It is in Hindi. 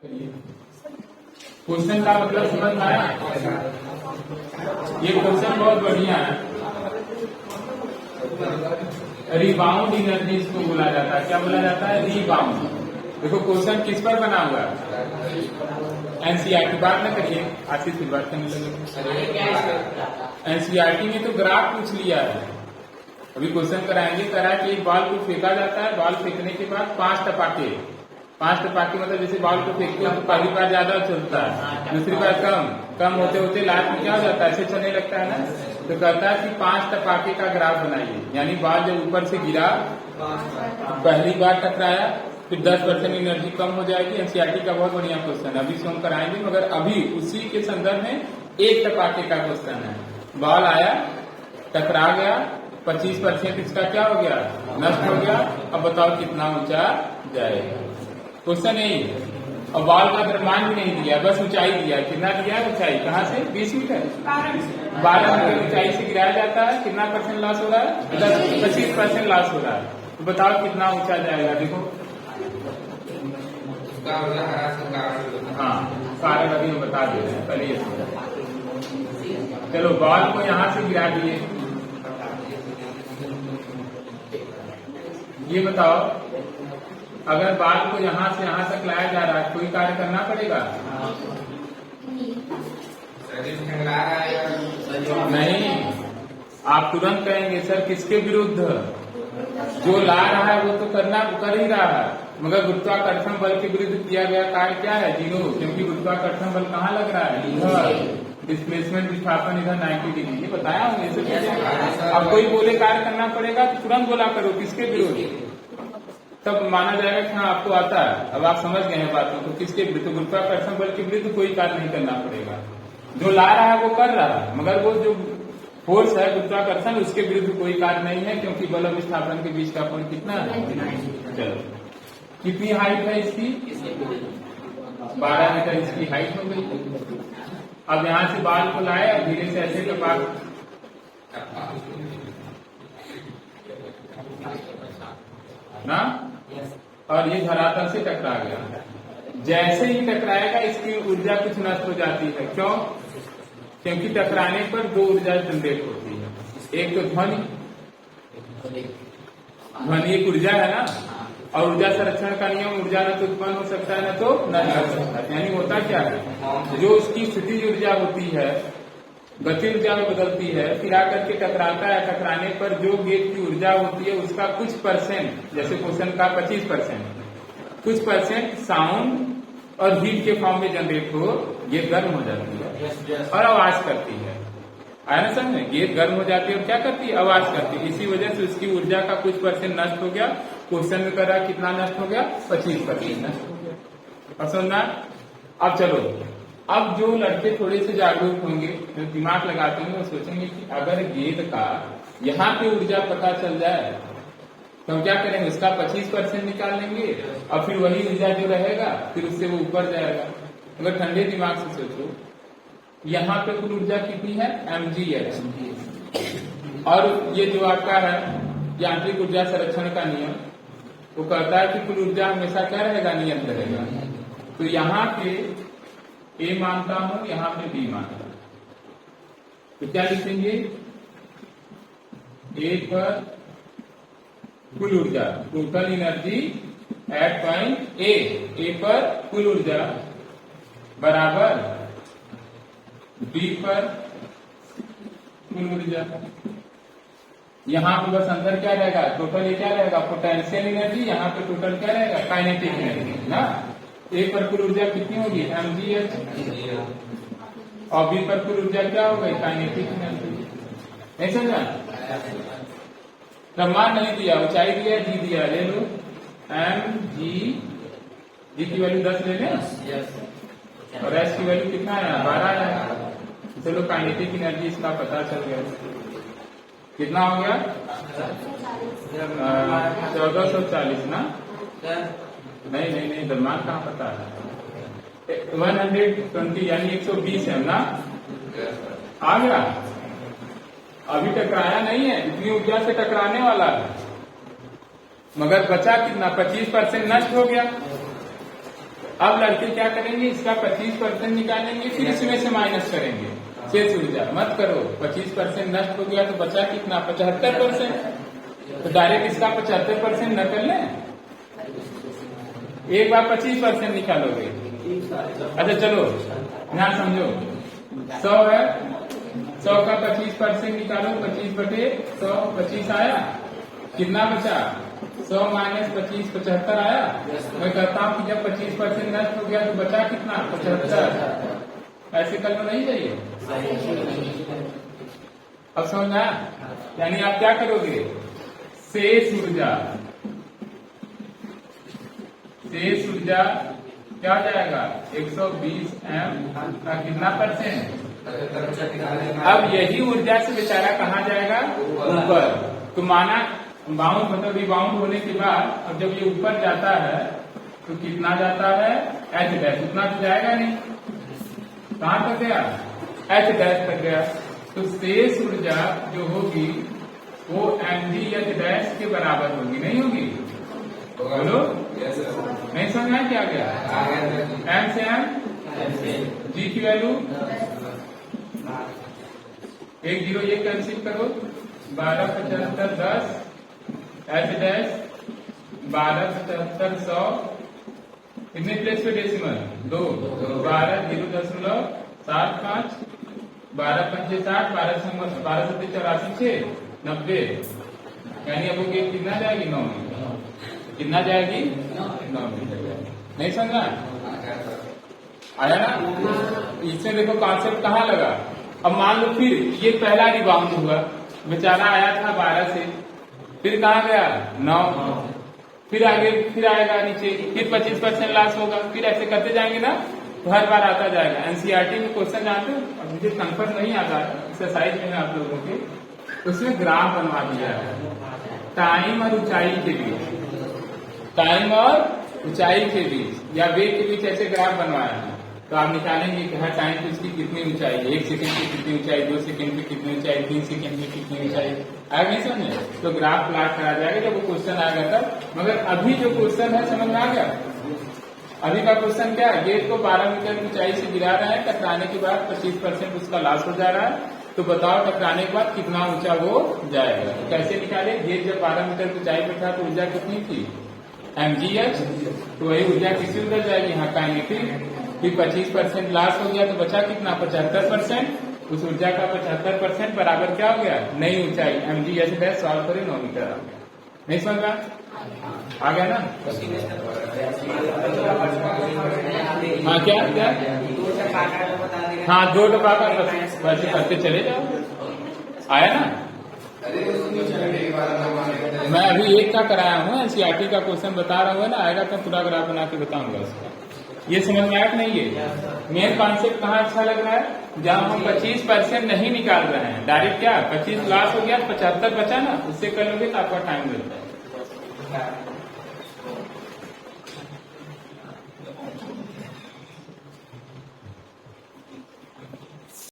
क्वेश्चन का मतलब समझ में आया। ये क्वेश्चन बहुत बढ़िया है। रिबाउंड एनर्जी इसको बोला जाता है। क्या बोला जाता है? रिबाउंड। देखो क्वेश्चन किस पर बना हुआ है? एनसीईआरटी। बात न करिए, आशीष से बात करने लगे। एनसीईआरटी में तो ग्राफ पूछ लिया है। अभी क्वेश्चन कराएंगे। करा कि एक बॉल को फेंका जाता है। बॉल फेंकने के बाद 5 टपाके मतलब जैसे बॉल को फेंकते हैं तो पहली बार ज्यादा चलता है, दूसरी बार कम होते होते लास्ट में क्या हो जाता है? ऐसे चलने लगता है ना। तो कहता है कि 5 टपाके का ग्राफ बनाइए। यानी बॉल जब ऊपर से गिरा, पहली बार टकराया, फिर 10% एनर्जी कम हो जाएगी। एनसीईआरटी का बहुत बढ़िया क्वेश्चन है, अभी से हम कराएंगे। मगर अभी उसी के संदर्भ में 1 टपाके का क्वेश्चन है। बॉल आया, टकरा गया, 25% इसका क्या हो गया? नष्ट हो गया। अब बताओ कितना ऊंचा जाएगा? क्वेश्चन यही है। और बॉल का द्रव्यमान भी नहीं दिया, बस ऊंचाई दिया। कितना दिया है ऊंचाई? कहाँ से? 20 मीटर। 12 मीटर ऊंचाई से गिराया जाता है। कितना % लॉस हो रहा है? 25% लॉस हो रहा है। तो बताओ कितना ऊंचा जाएगा? देखो हाँ, कारण अभी हम बता दे रहे हैं, पहले ये समझो। चलो बॉल को यहाँ से गिरा दिए। ये बताओ, अगर बॉल को यहाँ से यहाँ तक लाया जा रहा है, कोई कार्य करना पड़ेगा? नहीं। आप तुरंत कहेंगे सर किसके विरुद्ध? जो ला रहा है वो तो कर ही रहा है, मगर गुरुत्वाकर्षण बल के विरुद्ध किया गया कार्य क्या है? 0। क्योंकि गुरुत्वाकर्षण बल कहाँ लग रहा है? इधर। डिस्प्लेसमेंट विस्थापन इधर 90 डिग्री। ये बताया हूँ। अब कोई बोले कार्य करना पड़ेगा तो तुरंत बोला करो किसके विरुद्ध, तब माना जाएगा कि हाँ आपको आता है। अब आप समझ गए हैं बातों को। किसके विरुद्ध? गुरुत्वाकर्षण बल के विरुद्ध कोई कार्य नहीं करना पड़ेगा। जो ला रहा है वो कर रहा है, मगर वो जो फोर्स है गुरुत्वाकर्षण, उसके विरुद्ध कोई कार्य नहीं है। क्योंकि बल और विस्थापन के बीच का कोण कितना है? चलो, कितनी हाइट है इसकी? 12 मीटर इसकी हाइट हो गई। अब यहाँ से बाल को लाए और धीरे से ऐसे टपा ना, और ये धरातल से टकरा गया। जैसे ही टकराएगा इसकी ऊर्जा कुछ नष्ट हो जाती है। क्यों? क्योंकि टकराने पर 2 ऊर्जा जनरेट होती है। एक तो ध्वनि एक ऊर्जा है ना, और ऊर्जा संरक्षण का नियम, ऊर्जा न तो उत्पन्न हो सकता है न तो नष्ट हो सकता है। यानी होता क्या है? जो उसकी स्थितिज ऊर्जा होती है गति ऊर्जा में बदलती है, फिर आकर के टकराता है। टकराने पर जो गेट की ऊर्जा होती है उसका कुछ %, जैसे क्वेश्चन का 25%, कुछ % साउंड और हीट के फॉर्म में जनरेट हो, गेट गर्म हो जाती है और आवाज करती है। आया ना समझ में? गेट गर्म हो जाती है और क्या करती है? आवाज करती है। इसी वजह से उसकी ऊर्जा का कुछ % नष्ट हो गया। क्वेश्चन में कर रहा कितना नष्ट हो गया? 25% नष्ट हो गया। और सुनना, अब चलो, अब जो लड़के थोड़े से जागरूक होंगे, जो दिमाग लगाते होंगे, वो सोचेंगे कि अगर गेंद का यहाँ पे ऊर्जा पता चल जाए तो हम क्या करेंगे? उसका 25% निकाल लेंगे और फिर वही ऊर्जा जो रहेगा फिर उससे वो ऊपर जाएगा। अगर ठंडे दिमाग से सोचो, यहाँ पे कुल ऊर्जा कितनी है? mgh। और ये जो आपका है यांत्रिक ऊर्जा संरक्षण का नियम, वो कहता है कि कुल ऊर्जा हमेशा क्या रहेगा? नियत रहेगा। तो यहाँ पे A मानता हूं, यहाँ पे B मानता हूं, तो क्या लिखेंगे? A पर कुल ऊर्जा, total energy at point A पर कुल ऊर्जा बराबर B पर कुल ऊर्जा। यहाँ पे बस अंदर क्या रहेगा? टोटल ये क्या रहेगा? Potential energy. यहाँ पे टोटल क्या रहेगा? काइनेटिक एनर्जी ना। A पर कुल ऊर्जा कितनी होगी? mgh। और B पर कुल ऊर्जा क्या हो गई? Kinetic energy. नहीं समझा? द्रव्यमान नहीं दिया, ऊंचाई दिया, जी दिया, ले लो। जी की वैल्यू 10 ले लें और एस की वैल्यू कितना है? 12 है। चलो काइनेटिक एनर्जी इसका पता चल गया। कितना हो गया? 1440 ना। नहीं, द्रव्यमान कहाँ पता है? 120 यानी 120 है ना। आ गया। अभी टकराया नहीं है, इतनी ऊर्जा से टकराने वाला है, मगर बचा कितना? 25% नष्ट हो गया। अब लड़के क्या करेंगे, इसका 25% निकालेंगे, फिर इसमें से माइनस करेंगे शेष ऊर्जा। मत करो, 25% नष्ट हो गया तो बचा कितना, 75%। तो डायरेक्ट इसका 75% न कर लें, एक बार 25% निकालोगे। अच्छा चलो यहाँ समझो, 100 है, 100 का 25% निकालो, 25/100, 25 आया, कितना बचा, 100 माइनस 25, 75 आया। मैं कहता हूँ कि जब 25% नष्ट हो गया तो बचा कितना, 75। ऐसे करना नहीं चाहिए। अब समझ आया? यानी आप क्या करोगे, शेष ऊर्जा क्या हो जाएगा, 120 एम का कितना %। अब यही ऊर्जा से बेचारा कहाँ जाएगा, ऊपर। तो माना बाउंड मतलब रिबाउंड होने के बाद अब जब ये ऊपर जाता है तो कितना जाता है, एच डैश, उतना तो जाएगा नहीं, कहाँ तक गया, एच डैश तक गया। तो शेष ऊर्जा जो होगी वो mgh डैश के बराबर होगी, नहीं होगी, बोलो। नहीं समझ में क्या गया, एम से एम, जी की वैल्यू 1 0 ये कैंसिल करो, 12 75 10, एच डैश 12 75 100, कितने प्लेस पे डेसिमल, 2, 12 0.75, 12 5 60, 12 7 84 6 90। यानी अब ये कितना जाएगी, 9 मीटर। कितना जाएगी, 9 मीटर जाएगी। नहीं समझा, आया ना। इसमें देखो कॉन्सेप्ट कहाँ लगा। अब मान लो फिर ये पहला रिबाउंड हुआ, बेचारा आया था 12 से, फिर कहाँ गया, 9, फिर आगे फिर आएगा नीचे, फिर 25% लॉस होगा, फिर ऐसे करते जाएंगे ना, तो हर बार आता जाएगा। एनसीईआरटी में क्वेश्चन जानते हो, अब मुझे कंफर्म नहीं आता एक्सरसाइज में आप लोगों के, उसमें ग्राफ बनवा दिया है टाइम और ऊंचाई के बीच, टाइम और ऊंचाई के बीच या वेग के बीच ऐसे ग्राफ बनवाया है। तो आप निकालेंगे कि हर टाइम पे इसकी कितनी ऊंचाई है, 1 सेकंड की कितनी ऊंचाई, 2 सेकंड की कितनी ऊंचाई, 3 सेकंड की कितनी ऊंचाई, आगे नहीं समझे, तो ग्राफ प्लॉट करा जाएगा जब वो क्वेश्चन आएगा तब। मगर अभी जो क्वेश्चन है समझ में आ गया। अभी का क्वेश्चन क्या है, गेट को 12 मीटर की ऊंचाई से गिरा रहा है, टकराने के बाद 25% उसका लॉस हो जा रहा है। तो बताओ टकराने के बाद कितना ऊंचा वो जाएगा। तो कैसे निकाले, गेट जब 12 मीटर की ऊंचाई पर था तो ऊर्जा कितनी थी, mgh, तो वही ऊर्जा किसी उधर जाएगी, यहाँ काइनेटिक। फिर 25% लॉस हो गया तो बचा कितना, 75%। उस ऊर्जा का 75% बराबर क्या हो गया, नई ऊंचाई mgh डैश, सॉल्व करे 9 मीटर आ गया। नहीं समझ रहा, आ गया ना। हाँ क्या क्या, हाँ 2 डब्बा का वैसे करते चले जाओ, आया ना। मैं अभी एक का कराया हूँ, एनसीईआरटी का क्वेश्चन बता रहा हूँ ना, आएगा तो पूरा ग्राफ बना के बताऊंगा उसका। ये समझ में आया नहीं है। मेन कॉन्सेप्ट कहाँ अच्छा लग रहा है, जब हम 25% नहीं निकाल रहे हैं, डायरेक्ट क्या 25 लॉस हो गया, 75 बचा ना, उससे कर लोगे तो आपका टाइम मिलता है।